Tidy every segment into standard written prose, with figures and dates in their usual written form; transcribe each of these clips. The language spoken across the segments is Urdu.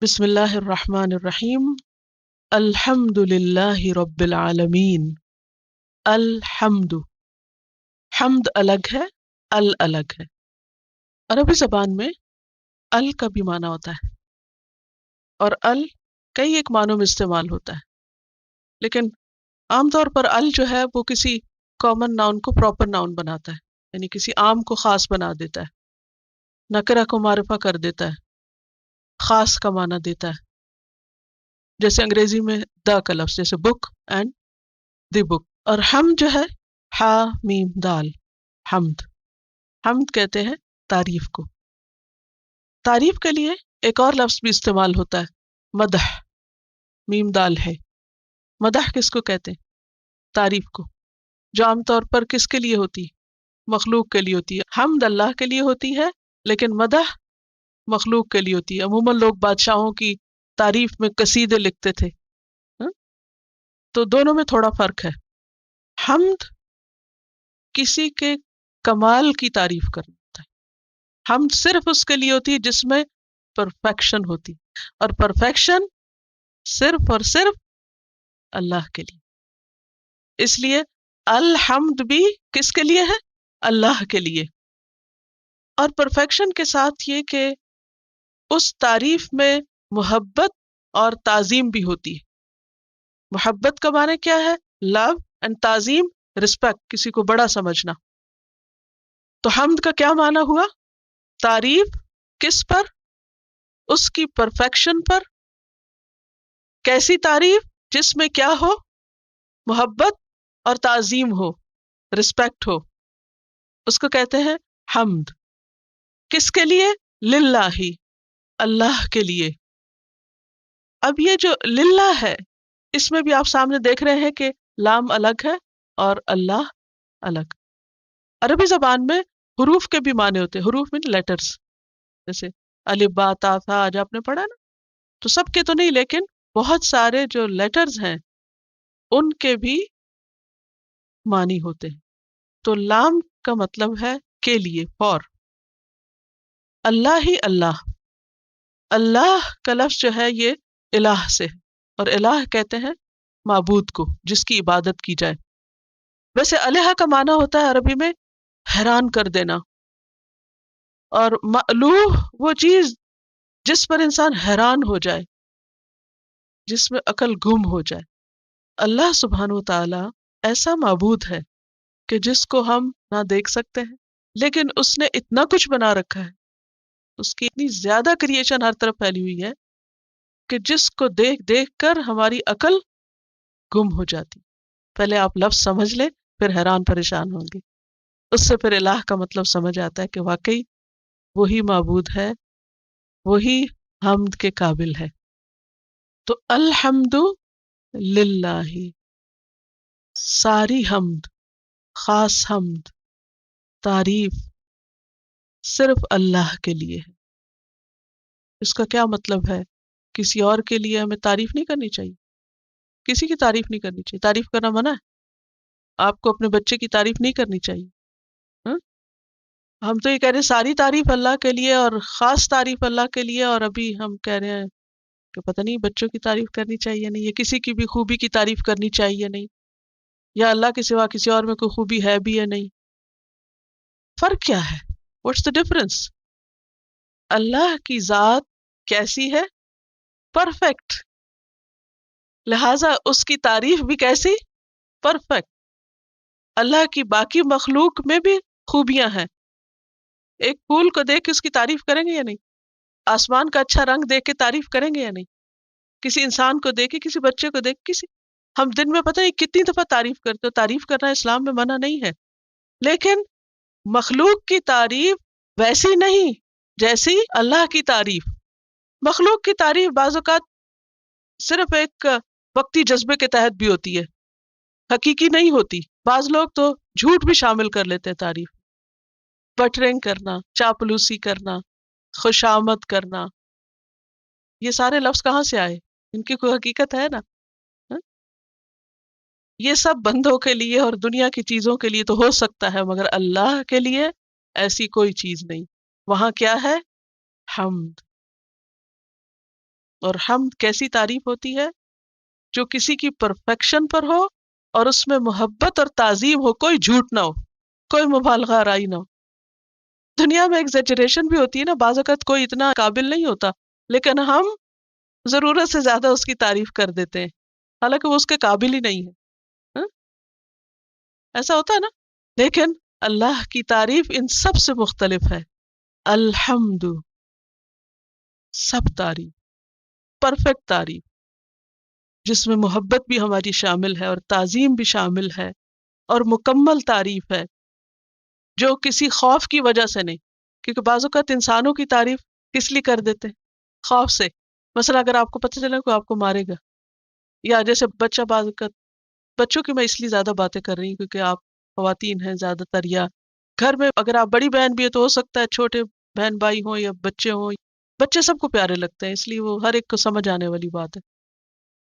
بسم اللہ الرحمن الرحیم۔ الحمد للہ رب العالمین۔ الحمد، حمد الگ ہے، الگ ہے۔ عربی زبان میں ال کا بھی معنی ہوتا ہے اور کئی ایک معنوں میں استعمال ہوتا ہے، لیکن عام طور پر جو ہے وہ کسی کامن ناؤن کو پراپر ناؤن بناتا ہے، یعنی کسی عام کو خاص بنا دیتا ہے، نکرہ کو معرفہ کر دیتا ہے، خاص کا معنی دیتا ہے۔ جیسے انگریزی میں دا کا لفظ، جیسے بک اینڈ دی بک۔ اور حمد جو ہے ہا میم دال، حمد، حمد کہتے ہیں تعریف کو۔ تعریف کے لیے ایک اور لفظ بھی استعمال ہوتا ہے، مدح، میم دال ہے۔ مدح کس کو کہتے ہیں؟ تعریف کو، جو عام طور پر کس کے لیے ہوتی ہے؟ مخلوق کے لیے ہوتی ہے۔ حمد اللہ کے لیے ہوتی ہے، لیکن مدح مخلوق کے لیے ہوتی ہے۔ عموماً لوگ بادشاہوں کی تعریف میں قصیدے لکھتے تھے، ہاں؟ تو دونوں میں تھوڑا فرق ہے۔ حمد کسی کے کمال کی تعریف کرنا ہوتا ہے، حمد صرف اس کے لیے ہوتی ہے جس میں پرفیکشن ہوتی، اور پرفیکشن صرف اور صرف اللہ کے لیے۔ اس لیے الحمد بھی کس کے لیے ہے؟ اللہ کے لیے۔ اور پرفیکشن کے ساتھ یہ کہ اس تعریف میں محبت اور تعظیم بھی ہوتی ہے۔ محبت کا معنی کیا ہے؟ لو، اینڈ تعظیم، رسپیکٹ، کسی کو بڑا سمجھنا۔ تو حمد کا کیا معنی ہوا؟ تعریف کس پر؟ اس کی پرفیکشن پر۔ کیسی تعریف؟ جس میں کیا ہو؟ محبت اور تعظیم ہو، رسپیکٹ ہو، اس کو کہتے ہیں حمد۔ کس کے لیے؟ للہ، اللہ کے لیے۔ اب یہ جو للہ ہے، اس میں بھی آپ سامنے دیکھ رہے ہیں کہ لام الگ ہے اور اللہ الگ۔ عربی زبان میں حروف کے بھی معنی ہوتے ہیں، حروف میں لیٹرز، جیسے الف با تا تھا، آج آپ نے پڑھا نا، تو سب کے تو نہیں، لیکن بہت سارے جو لیٹرز ہیں ان کے بھی معنی ہوتے ہیں۔ تو لام کا مطلب ہے کے لیے، فور۔ اللہ ہی اللہ، اللہ کا لفظ جو ہے یہ الہ سے ہے، اور الہ کہتے ہیں معبود کو، جس کی عبادت کی جائے۔ ویسے الہ کا معنی ہوتا ہے عربی میں حیران کر دینا، اور مألوہ وہ چیز جس پر انسان حیران ہو جائے، جس میں عقل گم ہو جائے۔ اللہ سبحانہ و تعالی ایسا معبود ہے کہ جس کو ہم نہ دیکھ سکتے ہیں، لیکن اس نے اتنا کچھ بنا رکھا ہے، اس کی اتنی زیادہ کریشن ہر طرف پھیلی ہوئی ہے کہ جس کو دیکھ دیکھ کر ہماری عقل گم ہو جاتی۔ پہلے آپ لفظ سمجھ لیں، پھر حیران پریشان ہوں گے۔ اس سے پھر الہ کا مطلب سمجھ آتا ہے کہ واقعی وہی معبود ہے، وہی حمد کے قابل ہے۔ تو الحمد للہ، ساری حمد، خاص حمد، تعریف صرف اللہ کے لیے ہے۔ اس کا کیا مطلب ہے؟ کسی اور کے لیے ہمیں تعریف نہیں کرنی چاہیے، کسی کی تعریف نہیں کرنی چاہیے۔ تعریف کرنا منع ہے، آپ کو اپنے بچے کی تعریف نہیں کرنی چاہیے، ہاں؟ ہم تو یہ کہہ رہے ہیں ساری تعریف اللہ کے لیے اور خاص تعریف اللہ کے لیے، اور ابھی ہم کہہ رہے ہیں کہ پتہ نہیں بچوں کی تعریف کرنی چاہیے نہیں، یا کسی کی بھی خوبی کی تعریف کرنی چاہیے نہیں، یا اللہ کے سوا کسی اور میں کوئی خوبی ہے بھی یا نہیں۔ فرق کیا ہے؟ What's the difference? اللہ کی ذات کیسی ہے؟ پرفیکٹ، لہٰذا اس کی تعریف بھی کیسی؟ پرفیکٹ۔ اللہ کی باقی مخلوق میں بھی خوبیاں ہیں۔ ایک پھول کو دیکھ کے اس کی تعریف کریں گے یا نہیں؟ آسمان کا اچھا رنگ دیکھ کے تعریف کریں گے یا نہیں؟ کسی انسان کو دیکھ کے، کسی بچے کو دیکھ کے، ہم دن میں پتہ نہیں کتنی دفعہ تعریف کرتے ہو۔ تعریف کرنا اسلام میں منع نہیں ہے، لیکن مخلوق کی تعریف ویسی نہیں جیسی اللہ کی تعریف۔ مخلوق کی تعریف بعض اوقات صرف ایک وقتی جذبے کے تحت بھی ہوتی ہے، حقیقی نہیں ہوتی۔ بعض لوگ تو جھوٹ بھی شامل کر لیتے ہیں تعریف، بٹرنگ کرنا، چاپلوسی کرنا، خوشامد کرنا۔ یہ سارے لفظ کہاں سے آئے؟ ان کی کوئی حقیقت ہے نا؟ ہاں؟ یہ سب بندوں کے لیے اور دنیا کی چیزوں کے لیے تو ہو سکتا ہے، مگر اللہ کے لیے ایسی کوئی چیز نہیں۔ وہاں کیا ہے؟ حمد۔ اور حمد کیسی تعریف ہوتی ہے؟ جو کسی کی پرفیکشن پر ہو اور اس میں محبت اور تعظیم ہو، کوئی جھوٹ نہ ہو، کوئی مبالغہ آرائی نہ ہو۔ دنیا میں ایگزیجریشن بھی ہوتی ہے نا، بعض اوقات کوئی اتنا قابل نہیں ہوتا لیکن ہم ضرورت سے زیادہ اس کی تعریف کر دیتے ہیں، حالانکہ وہ اس کے قابل ہی نہیں ہے۔ ہاں؟ ایسا ہوتا ہے نا، لیکن اللہ کی تعریف ان سب سے مختلف ہے۔ الحمد، سب تعریف، پرفیکٹ تعریف، جس میں محبت بھی ہماری شامل ہے اور تعظیم بھی شامل ہے، اور مکمل تعریف ہے جو کسی خوف کی وجہ سے نہیں، کیونکہ بعض اوقات انسانوں کی تعریف کس لیے کر دیتے ہیں؟ خوف سے۔ مثلا اگر آپ کو پتہ چلے کہ آپ کو مارے گا، یا جیسے بچہ، بعض اوقات بچوں کی میں اس لیے زیادہ باتیں کر رہی ہوں کیونکہ آپ خواتین ہیں زیادہ تر، یا گھر میں اگر آپ بڑی بہن بھی ہے تو ہو سکتا ہے چھوٹے بہن بھائی ہوں یا بچے ہوں، بچے سب کو پیارے لگتے ہیں، اس لیے وہ ہر ایک کو سمجھ آنے والی بات ہے۔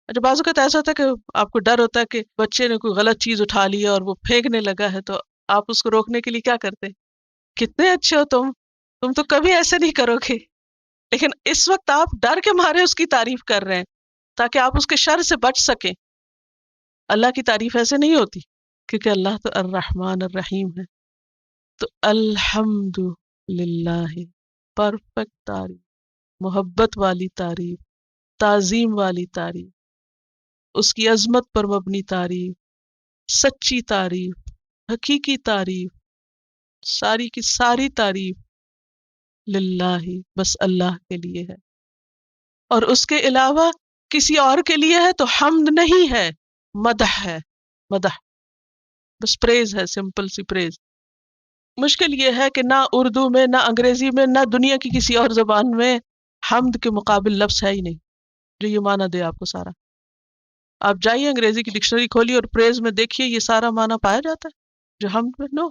اچھا، بعض اوقات ایسا ہوتا ہے کہ آپ کو ڈر ہوتا ہے کہ بچے نے کوئی غلط چیز اٹھا لی ہے اور وہ پھینکنے لگا ہے، تو آپ اس کو روکنے کے لیے کیا کرتے ہیں؟ کتنے اچھے ہو تم تو کبھی ایسے نہیں کرو گے، لیکن اس وقت آپ ڈر کے مارے اس کی تعریف کر رہے ہیں تاکہ آپ اس کے شر سے بچ سکیں۔ اللہ کی تعریف ایسے نہیں ہوتی، کیونکہ اللہ تو الرحمن الرحیم ہے۔ تو الحمد للہ، پرفیکٹ تعریف، محبت والی تعریف، تعظیم والی تعریف، اس کی عظمت پر مبنی تعریف، سچی تعریف، حقیقی تعریف، ساری کی ساری تعریف للہ، بس اللہ کے لیے ہے، اور اس کے علاوہ کسی اور کے لیے ہے تو حمد نہیں ہے، مدح ہے، مدح، بس پریز ہے، سمپل سی پریز۔ مشکل یہ ہے کہ نہ اردو میں، نہ انگریزی میں، نہ دنیا کی کسی اور زبان میں حمد کے مقابل لفظ ہے ہی نہیں جو یہ معنی دے آپ کو سارا۔ آپ جائیے انگریزی کی ڈکشنری کھولیے اور پریز میں دیکھیے یہ سارا معنی پایا جاتا ہے جو حمد میں؟ نو۔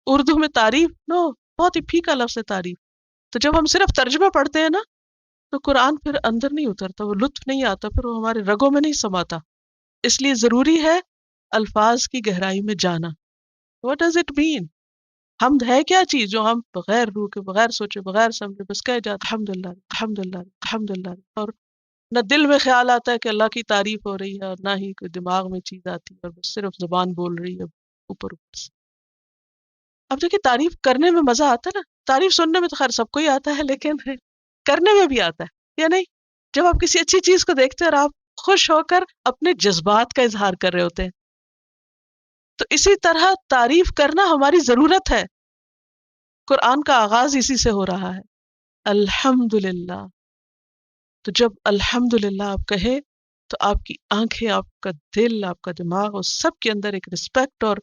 اردو میں تعریف، نو، بہت ہی پھیکا لفظ ہے تعریف۔ تو جب ہم صرف ترجمہ پڑھتے ہیں نا تو قرآن پھر اندر نہیں اترتا، وہ لطف نہیں آتا، پھر وہ ہمارے رگوں میں نہیں سماتا۔ اس لیے ضروری ہے الفاظ کی گہرائی میں جانا۔ What does it mean؟ حمد ہے کیا چیز جو ہم بغیر روح کے، بغیر سوچے، بغیر سمجھے بس کہہ جاتے الحمدللہ الحمدللہ الحمدللہ، اور نہ دل میں خیال آتا ہے کہ اللہ کی تعریف ہو رہی ہے اور نہ ہی کوئی دماغ میں چیز آتی ہے، اور بس صرف زبان بول رہی ہے اوپر اوپر سے۔ اب دیکھیں، تعریف کرنے میں مزہ آتا ہے نا، تعریف سننے میں تو خیر سب کو ہی آتا ہے لیکن کرنے میں بھی آتا ہے یا نہیں؟ جب آپ کسی اچھی چیز کو دیکھتے ہیں اور آپ خوش ہو کر اپنے جذبات کا اظہار کر رہے ہوتے ہیں، تو اسی طرح تعریف کرنا ہماری ضرورت ہے۔ قرآن کا آغاز اسی سے ہو رہا ہے، الحمدللہ۔ تو جب الحمدللہ آپ کہیں تو آپ کی آنکھیں، آپ کا دل، آپ کا دماغ، اور سب کے اندر ایک رسپیکٹ اور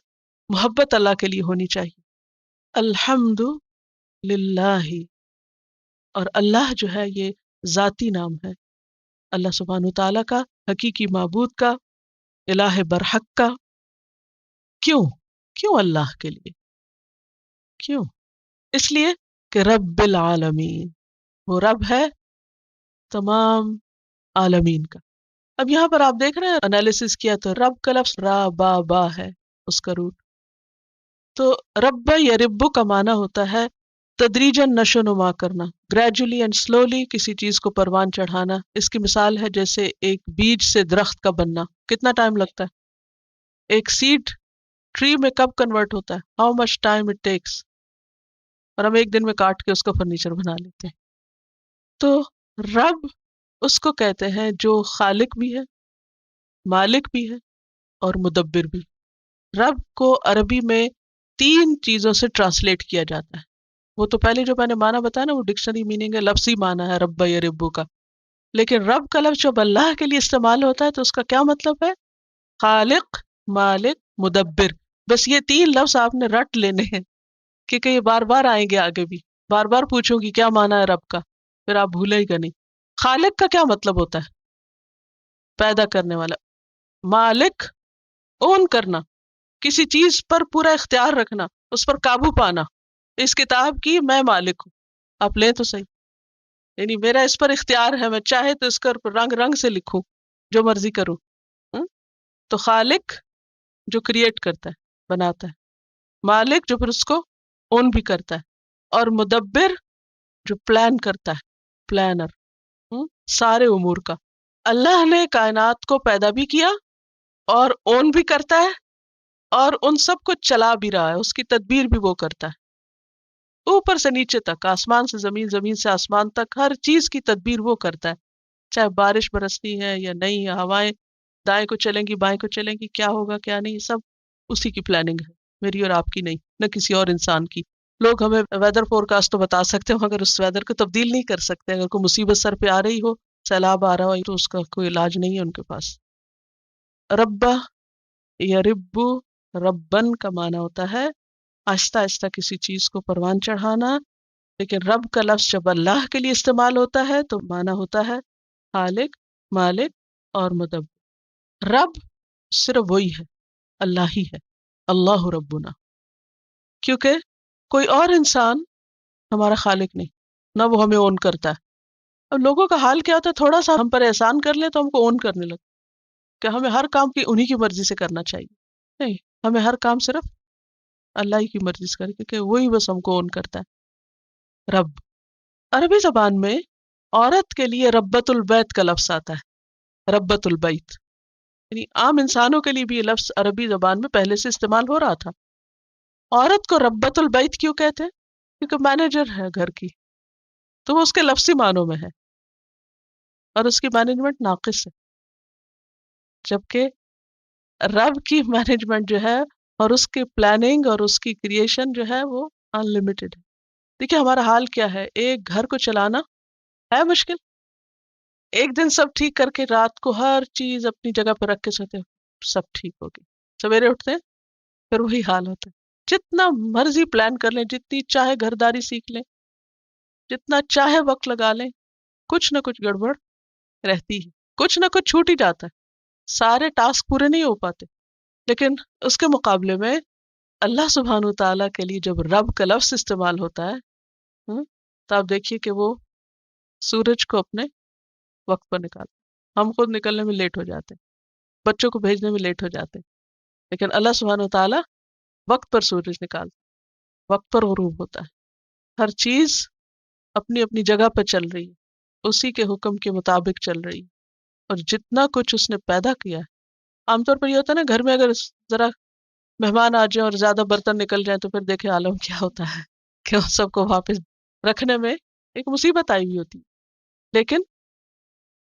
محبت اللہ کے لیے ہونی چاہیے۔ الحمد للہ، اور اللہ جو ہے یہ ذاتی نام ہے، اللہ سبحانہ وتعالیٰ کا، حقیقی معبود کا، الہ برحق کا۔ کیوں؟ کیوں اللہ کے لیے؟ کیوں؟ اس لیے کہ رب العالمین، وہ رب ہے تمام عالمین کا۔ اب یہاں پر آپ دیکھ رہے ہیں انالیسس کیا تو رب کا لفظ را با با ہے اس کا روٹ۔ تو رب یا ربو کا معنی ہوتا ہے تدریجاً نشو نما کرنا، گریجولی اینڈ سلولی کسی چیز کو پروان چڑھانا۔ اس کی مثال ہے جیسے ایک بیج سے درخت کا بننا، کتنا ٹائم لگتا ہے؟ ایک سیڈ ٹری میں کب کنورٹ ہوتا ہے؟ How much time it takes? اور ہم ایک دن میں کاٹ کے اس کو فرنیچر بنا لیتے ہیں۔ تو رب اس کو کہتے ہیں جو خالق بھی ہے، مالک بھی ہے اور مدبر بھی۔ رب کو عربی میں 3 چیزوں سے ٹرانسلیٹ کیا جاتا ہے۔ وہ تو پہلے جو میں نے معنی بتایا نا، وہ ڈکشنری میننگ ہے، لفظی معنی ہے رب یا ربو کا، لیکن رب کا لفظ جب اللہ کے لیے استعمال ہوتا ہے تو اس کا کیا مطلب ہے؟ خالق، مالک، مدبر۔ بس یہ 3 لفظ آپ نے رٹ لینے ہیں کیونکہ یہ بار بار آئیں گے، آگے بھی بار بار پوچھوں گی کیا معنی ہے رب کا، پھر آپ بھولے گا نہیں۔ خالق کا کیا مطلب ہوتا ہے؟ پیدا کرنے والا۔ مالک، اون کرنا، کسی چیز پر پورا اختیار رکھنا، اس پر قابو پانا۔ اس کتاب کی میں مالک ہوں، آپ لیں تو صحیح، یعنی میرا اس پر اختیار ہے، میں چاہے تو اس پر رنگ رنگ سے لکھوں، جو مرضی کروں۔ تو خالق جو کریٹ کرتا ہے، بناتا ہے، مالک جو پھر اس کو اون بھی کرتا ہے، اور مدبر جو پلان کرتا ہے، پلانر۔ سارے امور کا۔ اللہ نے کائنات کو پیدا بھی کیا اور اون بھی کرتا ہے، اور ان سب کو چلا بھی رہا ہے، اس کی تدبیر بھی وہ کرتا ہے، اوپر سے نیچے تک، آسمان سے زمین، زمین سے آسمان تک، ہر چیز کی تدبیر وہ کرتا ہے، چاہے بارش برستی ہے یا نہیں، یا ہوائیں دائیں کو چلیں گی بائیں کو چلیں گی، کیا ہوگا کیا نہیں، سب اسی کی پلاننگ ہے، میری اور آپ کی نہیں، نہ کسی اور انسان کی۔ لوگ ہمیں ویدر فور کاسٹ تو بتا سکتے ہو، مگر اس ویدر کو تبدیل نہیں کر سکتے۔ اگر کوئی مصیبت سر پہ آ رہی ہو، سیلاب آ رہا ہو، تو اس کا کوئی علاج نہیں ہے ان کے پاس۔ ربا یا ربو، ربن کا معنی ہوتا ہے آہستہ آہستہ کسی چیز کو پروان چڑھانا، لیکن رب کا لفظ جب اللہ کے لیے استعمال ہوتا ہے تو معنی ہوتا ہے خالق، مالک اور مدبر۔ رب صرف وہی ہے، اللہ ہی ہے، اللہ ربنا، کیونکہ کوئی اور انسان ہمارا خالق نہیں، نہ وہ ہمیں اون کرتا ہے۔ اب لوگوں کا حال کیا ہوتا ہے، تھوڑا سا ہم پر احسان کر لیں تو ہم کو اون کرنے لگتے کہ ہمیں ہر کام کی انہی کی مرضی سے کرنا چاہیے۔ نہیں، ہمیں ہر کام صرف اللہ ہی کی مرضی سے کرے، کیونکہ وہی بس ہم کو اون کرتا ہے۔ رب عربی زبان میں عورت کے لیے ربۃ البیت کا لفظ آتا ہے، ربۃ البیت، یعنی عام انسانوں کے لیے بھی یہ لفظ عربی زبان میں پہلے سے استعمال ہو رہا تھا۔ عورت کو ربۃ البیت کیوں کہتے ہیں؟ کیونکہ مینیجر ہے گھر کی، تو وہ اس کے لفظی معنوں میں ہے، اور اس کی مینجمنٹ ناقص ہے، جبکہ رب کی مینجمنٹ جو ہے اور اس کی پلاننگ اور اس کی کریشن جو ہے وہ ان لمیٹڈ ہے۔ دیکھیے ہمارا حال کیا ہے، ایک گھر کو چلانا ہے مشکل، ایک دن سب ٹھیک کر کے رات کو ہر چیز اپنی جگہ پہ رکھ کے سوتے ہیں، سب ٹھیک ہو گئی، سویرے اٹھتے ہیں پھر وہی حال ہوتا ہے، جتنا مرضی پلان کر لیں، جتنی چاہے گھرداری سیکھ لیں، جتنا چاہے وقت لگا لیں، کچھ نہ کچھ گڑبڑ رہتی ہے، کچھ نہ کچھ چھوٹ ہی جاتا ہے، سارے ٹاسک پورے نہیں ہو پاتے۔ لیکن اس کے مقابلے میں اللہ سبحانہ وتعالیٰ کے لیے جب رب کا لفظ استعمال ہوتا ہے، تو آپ دیکھیے کہ وہ سورج کو اپنے وقت پر نکالتا، ہم خود نکلنے میں لیٹ ہو جاتے ہیں، بچوں کو بھیجنے میں لیٹ ہو جاتے ہیں، لیکن اللہ سبحانہ وتعالیٰ وقت پر سورج نکالتا، وقت پر غروب ہوتا ہے، ہر چیز اپنی اپنی جگہ پہ چل رہی ہے، اسی کے حکم کے مطابق چل رہی ہے، اور جتنا کچھ اس نے پیدا کیا ہے، عام طور پر یہ ہوتا ہے نا گھر میں اگر ذرا مہمان آ جائیں اور زیادہ برتن نکل جائیں تو پھر دیکھیں عالم کیا ہوتا ہے کہ ان سب کو واپس رکھنے میں ایک مصیبت آئی ہوئی ہوتی ہے۔ لیکن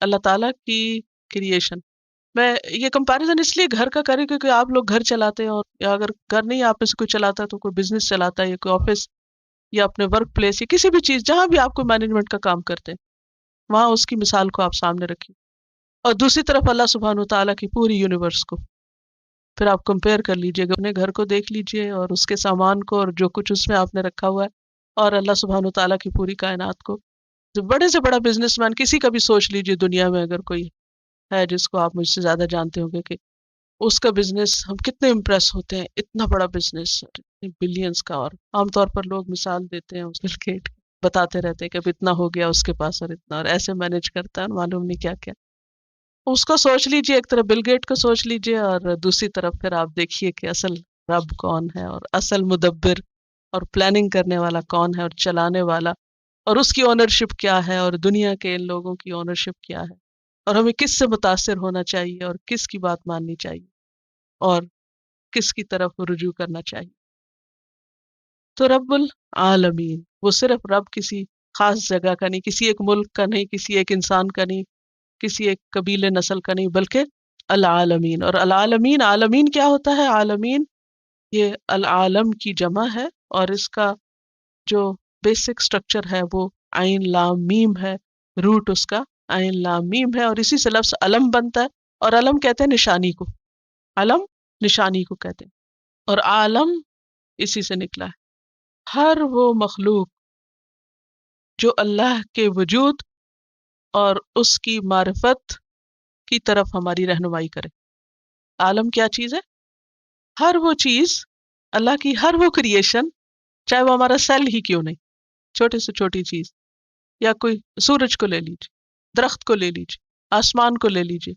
اللہ تعالیٰ کی کریشن، میں یہ کمپیریزن اس لیے گھر کا کریں کیونکہ آپ لوگ گھر چلاتے ہیں، اور یا اگر گھر نہیں آپ میں سے کوئی چلاتا ہے تو کوئی بزنس چلاتا ہے، یا کوئی آفس یا اپنے ورک پلیس یا کسی بھی چیز جہاں بھی آپ کو مینجمنٹ کا کام کرتے ہیں، وہاں اس کی مثال کو آپ سامنے رکھیے، اور دوسری طرف اللہ سبحانہ وتعالیٰ کی پوری یونیورس کو، پھر آپ کمپیئر کر لیجئے، اپنے گھر کو دیکھ لیجئے اور اس کے سامان کو اور جو کچھ اس میں آپ نے رکھا ہوا ہے، اور اللہ سبحانہ وتعالیٰ کی پوری کائنات کو۔ جو بڑے سے بڑا بزنس مین کسی کا بھی سوچ لیجئے دنیا میں، اگر کوئی ہے جس کو آپ مجھ سے زیادہ جانتے ہوں گے، کہ اس کا بزنس ہم کتنے امپریس ہوتے ہیں، اتنا بڑا بزنس بلینز کا، اور عام طور پر لوگ مثال دیتے ہیں اس بل گیٹ، بتاتے رہتے ہیں کہ اب اتنا ہو گیا اس کے پاس اور اتنا، اور ایسے مینج کرتا ہے معلوم نہیں کیا کیا۔ اس کو سوچ لیجئے، ایک طرف بل گیٹ کو سوچ لیجئے، اور دوسری طرف پھر آپ دیکھیے کہ اصل رب کون ہے، اور اصل مدبر اور پلاننگ کرنے والا کون ہے، اور چلانے والا، اور اس کی اونرشپ کیا ہے، اور دنیا کے ان لوگوں کی اونرشپ کیا ہے، اور ہمیں کس سے متاثر ہونا چاہیے، اور کس کی بات ماننی چاہیے، اور کس کی طرف رجوع کرنا چاہیے۔ تو رب العالمین، وہ صرف رب کسی خاص جگہ کا نہیں، کسی ایک ملک کا نہیں، کسی ایک انسان کا نہیں، کسی ایک قبیلے نسل کا نہیں، بلکہ العالمین۔ اور العالمین، عالمین کیا ہوتا ہے؟ عالمین یہ العالم کی جمع ہے، اور اس کا جو بیسک سٹرکچر ہے وہ عین لام میم ہے، روٹ اس کا عین لام میم ہے، اور اسی سے لفظ علم بنتا ہے، اور علم کہتے ہیں نشانی کو، علم نشانی کو کہتے ہیں، اور عالم اسی سے نکلا ہے۔ ہر وہ مخلوق جو اللہ کے وجود اور اس کی معرفت کی طرف ہماری رہنمائی کرے۔ عالم کیا چیز ہے؟ ہر وہ چیز، اللہ کی ہر وہ کریشن، چاہے وہ ہمارا سیل ہی کیوں نہیں، چھوٹے سے چھوٹی چیز، یا کوئی سورج کو لے لیجیے، درخت کو لے لیجیے، آسمان کو لے لیجیے،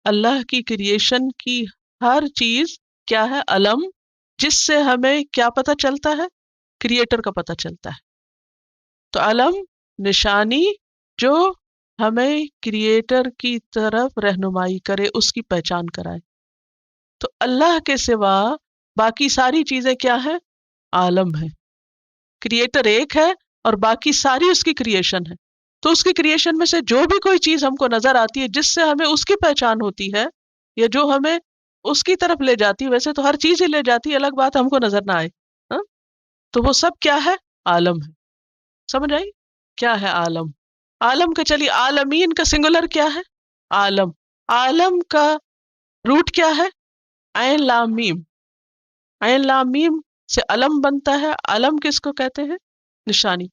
اللہ کی کریشن کی ہر چیز کیا ہے؟ علم، جس سے ہمیں کیا پتہ چلتا ہے؟ کریٹر کا پتہ چلتا ہے۔ تو علم، نشانی جو ہمیں کریٹر کی طرف رہنمائی کرے، اس کی پہچان کرائے۔ تو اللہ کے سوا باقی ساری چیزیں کیا ہے؟ عالم ہے۔ کریٹر ایک ہے اور باقی ساری اس کی کریشن ہے۔ تو اس کی کریشن میں سے جو بھی کوئی چیز ہم کو نظر آتی ہے جس سے ہمیں اس کی پہچان ہوتی ہے یا جو ہمیں اس کی طرف لے جاتی ہے، ویسے تو ہر چیز ہی لے جاتی ہے، الگ بات ہم کو نظر نہ آئے، ہاں؟ تو وہ سب کیا ہے؟ عالم ہے۔ سمجھ آئی؟ کیا ہے عالم؟ عالم کا چلیے عالمین کا سنگولر کیا ہے؟ عالم۔ عالم کا روٹ کیا ہے؟ عین لام میم۔ عین لام میم سے علم بنتا ہے۔ علم کس کو کہتے ہیں؟ نشانی۔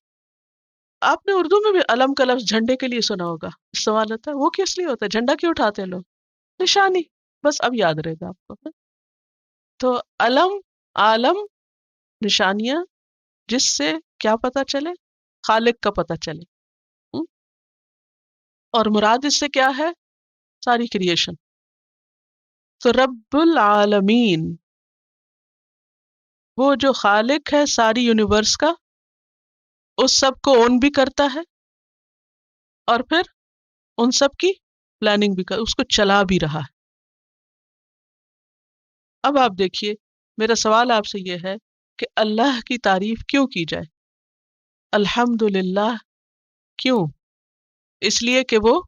آپ نے اردو میں بھی علم کا لفظ جھنڈے کے لیے سنا ہوگا، استعمال ہوتا ہے۔ وہ کس لیے ہوتا ہے؟ جھنڈا کیوں اٹھاتے ہیں لوگ؟ نشانی۔ بس اب یاد رہے گا آپ کو۔ تو علم، عالم، نشانیاں جس سے کیا پتا چلے؟ خالق کا پتا چلے۔ ہم؟ اور مراد اس سے کیا ہے؟ ساری کریشن۔ تو رب العالمین وہ جو خالق ہے ساری یونیورس کا، اس سب کو اون بھی کرتا ہے اور پھر ان سب کی پلاننگ بھی کر، اس کو چلا بھی رہا ہے۔ اب آپ دیکھیے، میرا سوال آپ سے یہ ہے کہ اللہ کی تعریف کیوں کی جائے؟ الحمدللہ کیوں؟ اس لیے کہ وہ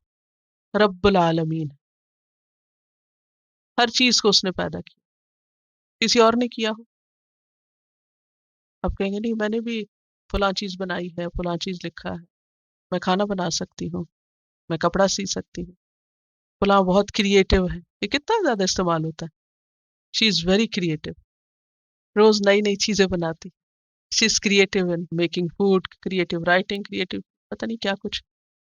رب العالمین، ہر چیز کو اس نے پیدا کیا، کسی اور نے کیا ہو؟ آپ کہیں گے نہیں، میں نے بھی فلاں چیز بنائی ہے، فلاں چیز لکھا ہے، میں کھانا بنا سکتی ہوں، میں کپڑا سی سکتی ہوں، فلاں بہت کریٹو ہے۔ یہ کتنا زیادہ استعمال ہوتا ہے، شی از ویری کریٹو، روز نئی نئی چیزیں بناتی، she is creative in making food, creative writing, creative پتہ نہیں کیا کچھ۔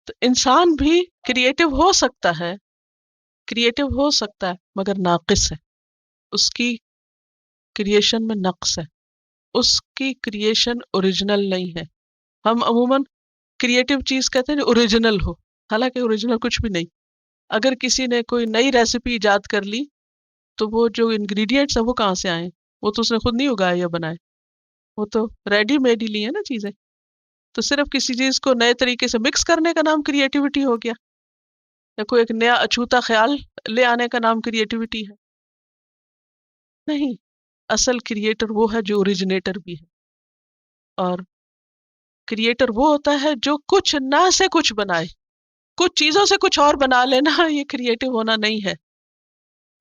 تو انسان بھی کریٹو ہو سکتا ہے، کریٹو ہو سکتا ہے، مگر ناقص ہے، اس کی کریشن میں نقص ہے، اس کی کریشن اوریجنل نہیں ہے۔ ہم عموماً کریٹو چیز کہتے ہیں جو اوریجنل ہو، حالانکہ اوریجنل کچھ بھی نہیں۔ اگر کسی نے کوئی نئی ریسیپی ایجاد کر لی تو وہ جو انگریڈینٹس ہیں وہ کہاں سے آئے؟ وہ تو اس نے خود نہیں اگائے یا بنائے، وہ تو ریڈی میڈ ہی لی ہے نا چیزیں۔ تو صرف کسی چیز کو نئے طریقے سے مکس کرنے کا نام کریٹیوٹی ہو گیا، یا کوئی ایک نیا اچھوتا خیال لے آنے کا نام کریٹیوٹی ہے؟ نہیں، اصل کریٹر وہ ہے جو اوریجنیٹر بھی ہے، اور کریٹر وہ ہوتا ہے جو کچھ نہ سے کچھ بنائے، کچھ چیزوں سے کچھ اور بنا لینا یہ کریٹو ہونا نہیں ہے۔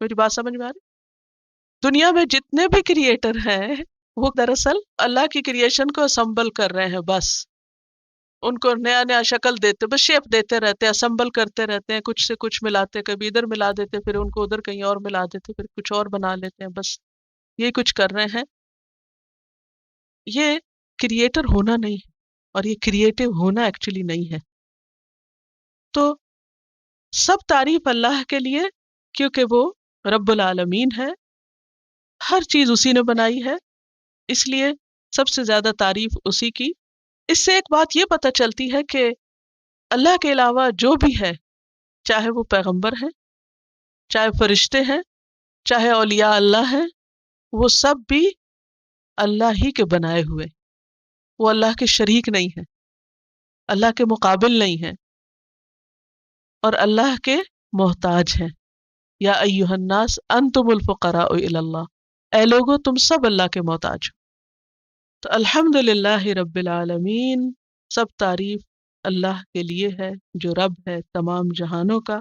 میری بات سمجھ میں آ رہی؟ دنیا میں جتنے بھی کریٹر ہیں وہ دراصل اللہ کی کریشن کو اسمبل کر رہے ہیں، بس ان کو نیا نیا شکل دیتے، بس شیپ دیتے رہتے ہیں، اسمبل کرتے رہتے ہیں، کچھ سے کچھ ملاتے، کبھی ادھر ملا دیتے، پھر ان کو ادھر کہیں اور ملا دیتے، پھر کچھ اور بنا لیتے ہیں، بس یہ کچھ کر رہے ہیں۔ یہ کریٹر ہونا نہیں ہے، اور یہ کریٹو ہونا ایکچولی نہیں ہے۔ تو سب تعریف اللہ کے لیے، کیونکہ وہ رب العالمین ہے، ہر چیز اسی نے بنائی ہے، اس لیے سب سے زیادہ تعریف اسی کی۔ اس سے ایک بات یہ پتہ چلتی ہے کہ اللہ کے علاوہ جو بھی ہے، چاہے وہ پیغمبر ہیں، چاہے فرشتے ہیں، چاہے اولیاء اللہ ہیں، وہ سب بھی اللہ ہی کے بنائے ہوئے، وہ اللہ کے شریک نہیں ہیں، اللہ کے مقابل نہیں ہیں، اور اللہ کے محتاج ہیں۔ یا ایھا الناس انتم الفقراء الی اللہ، اے لوگو تم سب اللہ کے محتاج ہو۔ تو الحمدللہ رب العالمین، سب تعریف اللہ کے لیے ہے جو رب ہے تمام جہانوں کا۔